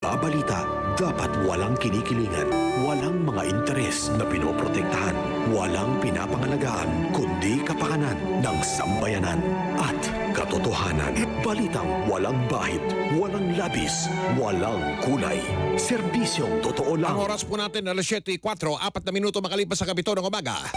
Babalita, dapat walang kinikilingan, walang mga interes na pinoprotektahan, walang pinapangalagaan, kundi kapakanan ng sambayanan at katotohanan. Balitang walang bahid, walang labis, walang kulay. Serbisyong totoo lang. Ang oras po natin, alas 7:04, 4 na minuto makalipas sa kapito ng umaga.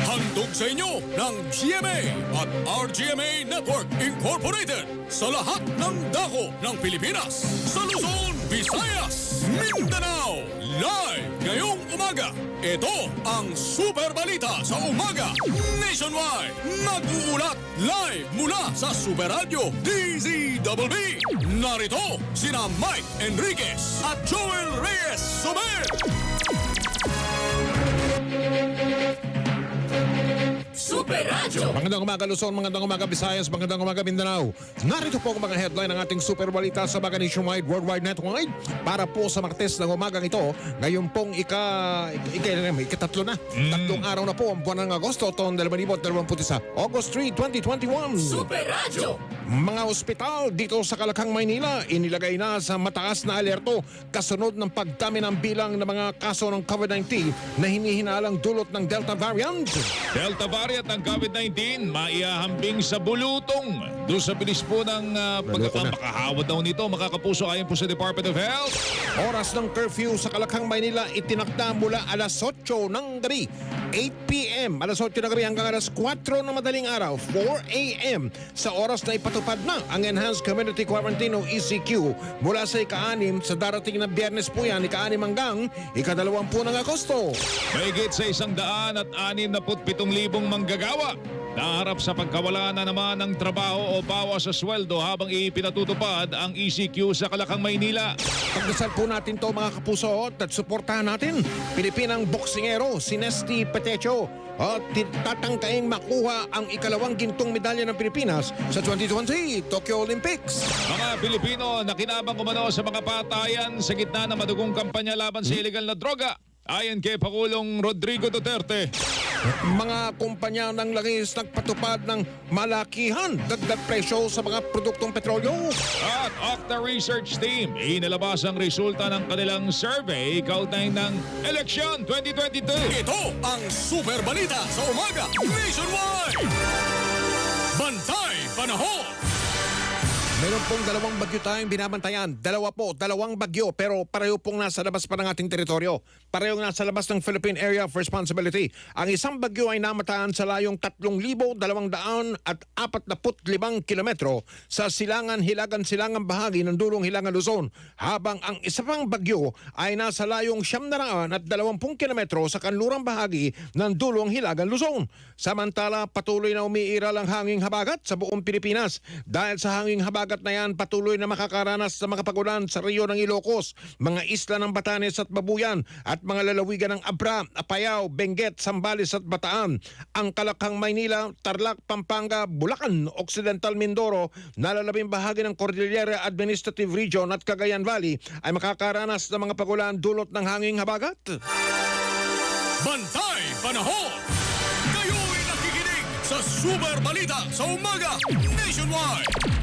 Handog sa inyo ng GMA at RGMA Network Incorporated sa lahat ng dako ng Pilipinas, sa Luzon, Visayas, Mindanao. Live ngayong umaga, ito ang Super Balita sa Umaga Nationwide. Nag-uulat live mula sa Super Radio DZBB. Narito sina Mike Enriquez at Joel Reyes Sober. Super Radio! Magandang umaga Luzon, magandang umaga Visayas, magandang umaga Mindanao. Narito po ang mga headline ng ating Super Balita sa Umaga Nationwide, Worldwide Network para po sa Martes ng umagang ito. Ngayon pong ikatatlo na. Tatlong araw na po ang buwan ng Agosto, taon 2021. August 3, 2021. Super Radio! Mga ospital dito sa Calakhang, Maynila, inilagay na sa mataas na alerto kasunod ng pagdami ng bilang ng mga kaso ng COVID-19 na hinihinalang dulot ng Delta variant. Delta variant ng COVID-19 maihahambing sa bulutong. Doon sa bilis po ng makahawad daw nito, makakapuso ayon po sa Department of Health. Oras ng curfew sa Calakhang, Maynila itinakda mula alas 8 ng gabi, 8 p.m. alas 8 ng gabi hanggang alas 4 ng madaling araw, 4 a.m. sa oras na ipatupad na ang Enhanced Community Quarantine o ECQ mula sa ika-6 sa darating na Biyernes po yan, ika-6 hanggang ika-20 ng Agosto. Mahigit sa 167,000 manggagawa naharap sa pagkawala na naman ng trabaho o bawas sa sweldo habang ipinatutupad ang ECQ sa Calakhang, Maynila. Pagdasal po natin to mga kapuso at suportahan natin Pilipinang boksingero si Nesty Petecho at tatangkaing makuha ang ikalawang gintong medalya ng Pilipinas sa 2020 Tokyo Olympics. Mga Pilipino na kinabang umano sa mga patayan sa gitna ng madugong kampanya laban sa illegal na droga ayon kay Pangulong Rodrigo Duterte. Mga kumpanya ng langis nagpatupad ng malakihan dagdag presyo sa mga produktong petrolyo. At Octa Research Team inilabas ang resulta ng kanilang survey kaugnay ng Eleksyon 2022. Ito ang Super Balita sa Umaga Nationwide. Bantay Panahon. Meron pong dalawang bagyo tayong binabantayan. Dalawang bagyo pero pareho pong nasa labas pa ng ating teritoryo. Parehong nasa labas ng Philippine Area of Responsibility. Ang isang bagyo ay namataan sa layong 3,245 kilometro sa silangan bahagi ng dulong Hilangan Luzon. Habang ang isa pang bagyo ay nasa layong 920 kilometro sa kanlurang bahagi ng dulong Hilagan Luzon. Samantala, patuloy na umiiral ang hanging habagat sa buong Pilipinas. Dahil sa hanging habagat na yan, patuloy na makakaranas sa mga pagulan sa Rio ng Ilocos, mga isla ng Batanes at Babuyan, at mga lalawigan ng Abra, Apayao, Benguet, Zambales at Bataan. Ang Calakhang, Maynila, Tarlac, Pampanga, Bulacan, Occidental Mindoro, nalalabing bahagi ng Cordillera Administrative Region at Cagayan Valley ay makakaranas ng mga pagulan dulot ng hanging habagat. Bantay Panahon! Kayo'y nakikinig sa Super Balita sa Umaga Nationwide!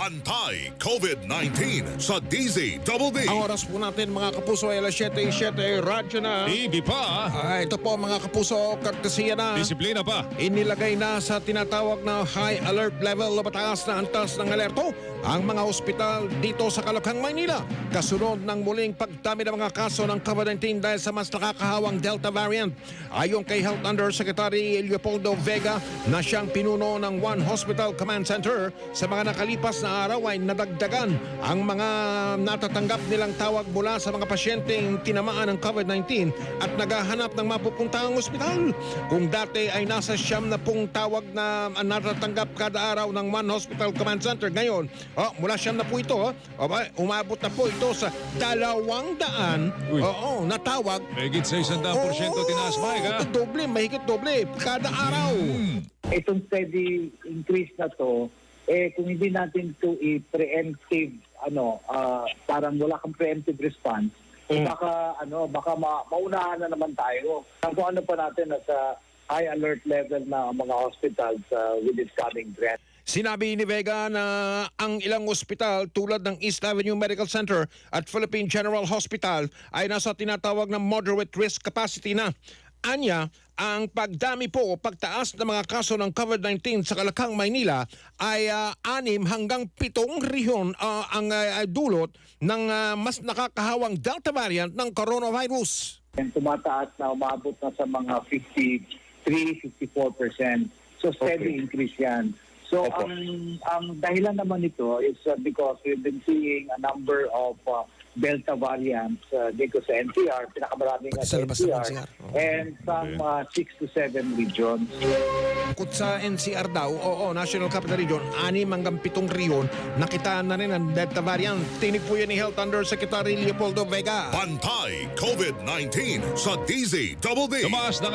Bantay COVID-19 sa DZBB. Ang oras po natin mga kapuso ay alas 7:07, radyo na. TV pa. Ito po mga kapuso, kartesiya na. Disiplina pa. Inilagay na sa tinatawag na high alert level o mataas na antas ng alerto ang mga ospital dito sa Calakhang, Maynila. Kasunod ng muling pagdami ng mga kaso ng COVID-19 dahil sa mas nakakahawang Delta variant. Ayon kay Health Undersecretary Leopoldo Vega na siyang pinuno ng One Hospital Command Center, sa mga nakalipas na araw ay nadagdagan ang mga natatanggap nilang tawag mula sa mga pasyenteng tinamaan ng COVID-19 at naghahanap ng mapupuntahang ospital. Kung dati ay nasa 70 tawag na natatanggap kada araw ng One Hospital Command Center, ngayon mula 70 po ito, umabot na po ito sa 200 na tawag. Mahigit sa 100% tinaas, Mike, ha? Doble, mahigit doble kada araw. Itong steady increase na to, kung hindi natin to i-preemptive, parang wala kang preemptive response, baka maunahan na naman tayo. Kung ano pa natin nasa high alert level na mga hospitals with this coming threat. Sinabi ni Vega na ang ilang ospital tulad ng East Avenue Medical Center at Philippine General Hospital ay nasa tinatawag na moderate risk capacity na. Anya, ang pagdami po o pagtaas ng mga kaso ng COVID-19 sa Kalakang, Maynila ay 6 hanggang 7 rehiyon ang dulot ng mas nakakahawang Delta variant ng coronavirus. And tumataas na, umabot na sa mga 53-54%. So steady increase yan. So ang dahilan naman nito is because we've been seeing a number of Delta variants dito sa NCR, pinakamaraming sa NCR, and some 6 to 7 regions. Bukod sa NCR daw, National Capital Region, 6 hanggang 7 rehiyon, nakita na rin ang Delta variant. Tinig po yan ni Health Undersecretary Leopoldo Vega. Bantay COVID-19 sa DZDD. Tumaas ng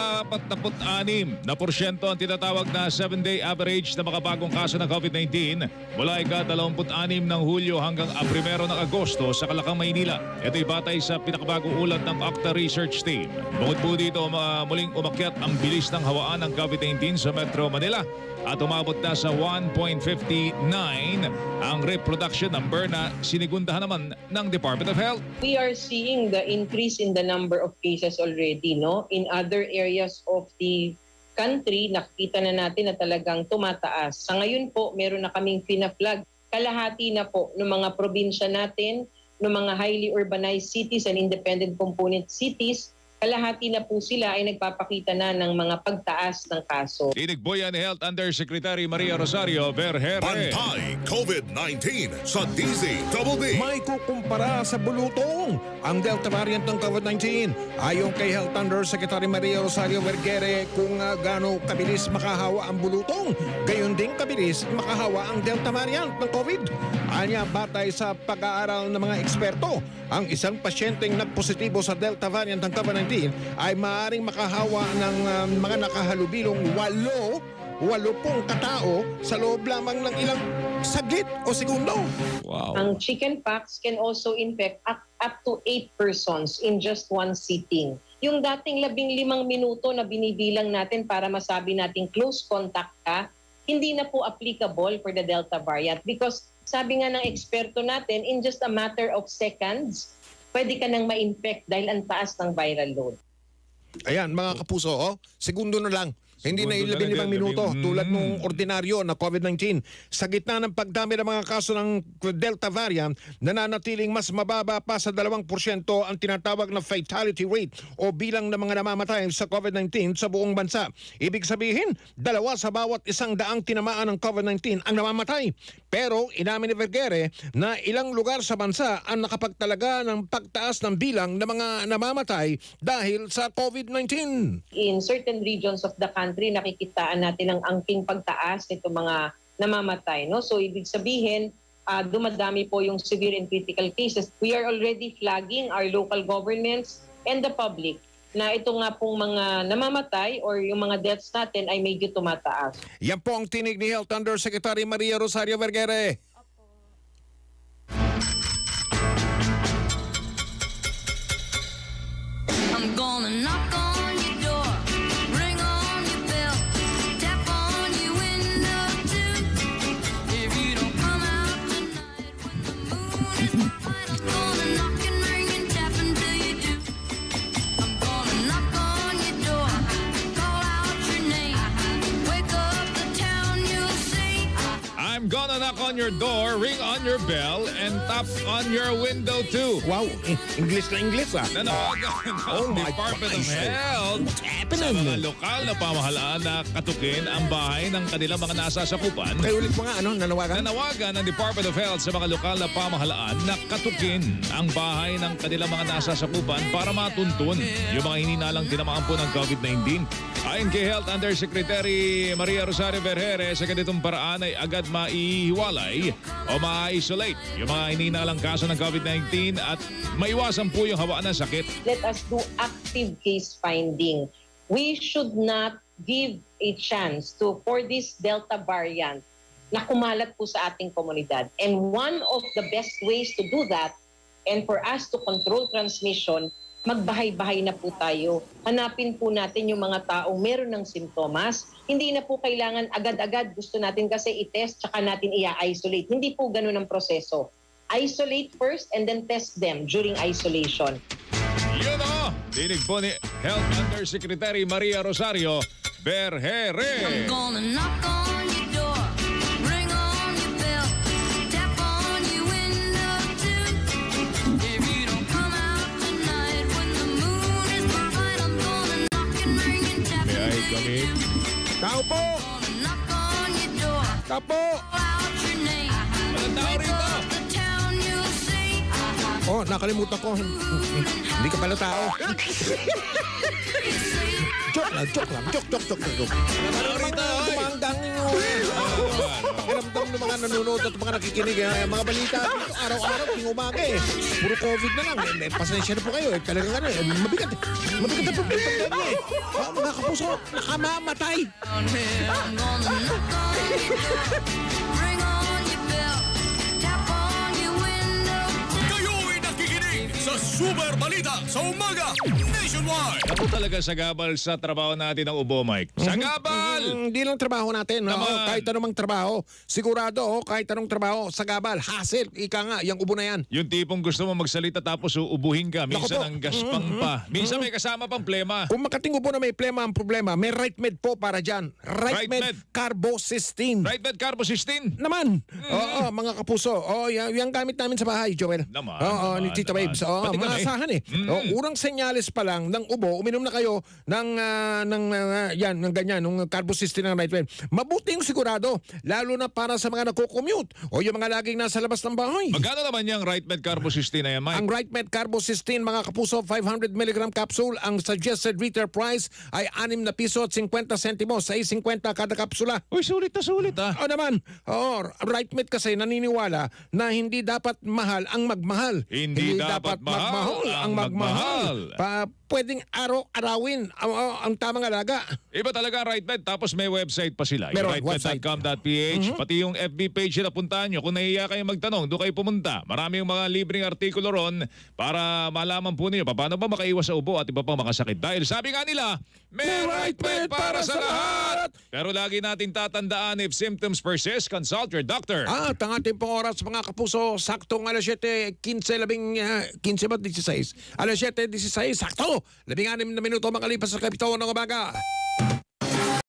46% ang tinatawag na 7-day average na mga bagong kaso ng COVID-19 mula ika-26 ng Hulyo hanggang 1 ng Agosto sa Kalakang, Maynila. Ito'y batay sa pinakabagong ulat ng Octa Research Team. Bukod po dito, muling umakyat ang bilis ng hawaan ng COVID-19 sa Metro Manila at umabot na sa 1.59 ang reproduction number na sinigundahan naman ng Department of Health. We are seeing the increase in the number of cases already, no? In other areas of the country, nakita na natin na talagang tumataas. Sa ngayon po, meron na kaming pinaflag. Kalahati na po ng mga probinsya natin, ng mga highly urbanized cities and independent component cities, kalahati na po sila ay nagpapakita na ng mga pagtaas ng kaso. Tinig po yan ni Health Undersecretary Maria Rosario Vergere. Bantay COVID-19 sa DZDD. May kukumpara sa bulutong ang Delta variant ng COVID-19. Ayon kay Health Undersecretary Maria Rosario Vergere, kung gaano kabilis makahawa ang bulutong, gayon din kabilis makahawa ang Delta variant ng COVID. Anya, batay sa pag-aaral ng mga eksperto, ang isang pasyenteng nagpositibo sa Delta variant ng COVID-19 ay maaaring makahawa ng mga nakahalubilong 80 katao sa loob lamang ng ilang saglit o segundo. Wow. Ang chickenpox can also infect up to 8 persons in just one sitting. Yung dating 15 minuto na binibilang natin para masabi nating close contact ka, hindi na po applicable for the Delta variant because sabi nga ng eksperto natin, in just a matter of seconds, pwede ka nang ma-infect dahil ang taas ng viral load. Ayan, mga kapuso, segundo na lang. Hindi na Segundo na 15 lang, minuto tulad nung ordinaryo na COVID-19. Sa gitna ng pagdami ng mga kaso ng Delta variant, nananatiling mas mababa pa sa 2% ang tinatawag na fatality rate o bilang ng mga namamatay sa COVID-19 sa buong bansa. Ibig sabihin, 2 sa bawat 100 tinamaan ng COVID-19 ang namamatay. Pero inamin ni Vergere na ilang lugar sa bansa ang nakapagtalaga ng pagtaas ng bilang ng mga namamatay dahil sa COVID-19. In certain regions of the country, nakikitaan natin ang angking pagtaas nito mga namamatay. No? So ibig sabihin, dumadami po yung severe and critical cases. We are already flagging our local governments and the public na ito nga pong mga namamatay or yung mga deaths natin ay medyo tumataas. Yan po ang tinig ni Health Undersecretary Maria Rosario Vergere. I'm gonna knock on your door, ring on your bell, tap on your window too. If you don't come out tonight when the moon is bright, I'm gonna knock and ring and tap until you do. I'm gonna knock on your door, call out your name, wake up the town, you'll see. I'm gonna knock on your door, ring on your bell, and tap on your window too. Wow, English na English Nanawagan Oh ang my Department of Christ. Health What's sa happening? mga lokal na pamahalaan na katukin ang bahay ng kanilang mga nasasakupan. Kaya ulit mo nga, nanawagan? Nanawagan ng Department of Health sa mga lokal na pamahalaan na katukin ang bahay ng kanilang mga nasasakupan para matuntun yung mga hininalang tinamaan po ng COVID-19. Ayon kay Health Undersecretary Maria Rosario Vergere, sa ganitong paraan ay agad maihiwalay o ma-isolate yung mga hininalang kaso ng COVID-19 at maiwasan po yung hawaan ng sakit. Let us do active case finding. We should not give a chance for this Delta variant na kumalat po sa ating komunidad. And one of the best ways to do that and for us to control transmission magbahay-bahay na po tayo. Hanapin po natin yung mga taong meron ng simptomas. Hindi na po kailangan agad-agad gusto natin kasi i-test tsaka natin i-isolate. Hindi po ganun ang proseso. Isolate first and then test them during isolation. Yun o! Dinig po ni Health Undersecretary Maria Rosario Berhere. I'm gonna knock on your door, ring on your bell, tap on your window too. If you don't come out tonight when the moon is bright, I'm gonna knock and ring and tap May I until come you in? do. Tao po! Gonna knock on your door, Tao po! call out your name. Walang tao Wake rito! up the town, you'll see. Oh, nakalimutan ko. Hindi ka pala tao. Joke lang. Ano rito? Dumangdang nyo. Pakiramdam ng mga nanonood at mga nakikinig. Mga balita dito, araw-araw, ting umaga eh. Puro COVID na lang. Pasensya na po kayo. Talagang ano eh. Mabigat na problema eh. Mga kapuso, nakamamatay. I'm gonna knock on your door, ring on your bell, tap on your window. Kayo'y nakikinig sa Super Balita sa Umaga Nationwide. Ako talaga sagabal sa trabaho natin ng ubo, Mike. Sagabal! Hindi lang trabaho natin. Naman. Kahit anumang trabaho. Sigurado, kahit anong trabaho, sagabal, hassle. Ika nga, yung ubo na yan. Yung tipong gusto mo magsalita tapos uubuhin ka. Minsan Naku po. ang gaspang pa. Minsan may kasama pang plema. Kung makating ubo na may plema ang problema, may RightMed po para dyan. RightMed. RightMed Carbocysteine. Right bed carbocysteine. Naman. Oo, mga kapuso. Yung gamit namin sa bahay, Joel. Naman, Oo, naman, ni Tita naman. Babes. Oo, Pati kami. maasahan eh. Urang senyales pa lang ng ubo, uminom na kayo ng ganyan, ng carbocysteine ng RightMed. Mabuti yung sigurado, lalo na para sa mga nagko-commute o yung mga laging nasa labas ng bahay. Magkano naman yung right bed carbocysteine na yan, Mike? Ang RightMed Carbocysteine, mga kapuso, 500 mg capsule. Ang suggested retail price ay 6 na piso at 50 sentimos. 6.50 kada kapsula. Uy, sulit na sulit ah. Oo naman. Oo, RightMed kasi naniniwala na hindi dapat mahal ang magmahal. Hindi dapat mahal ang magmahal. Pwedeng araw-arawin ang tamang alaga. Iba talaga ang right bed. Tapos may website pa sila. Yung Meron, website. rightbed.com.ph. Pati yung FB page na puntahan nyo. Kung nahiya kayo magtanong, doon kayo pumunta. Marami yung mga libreng artikulo ron para malaman po ninyo paano ba makaiwas sa ubo at iba pang makasakit. Dahil sabi nga nila, may right bed para sa lahat! Pero lagi nating tatandaan, if symptoms persist, consult your doctor. At ang ating pong oras, mga kapuso, saktong alas 7:15, 15 ba 16? Alas 7:16, sakto! 16 na minuto makalipas sa kapitaw ng umaga.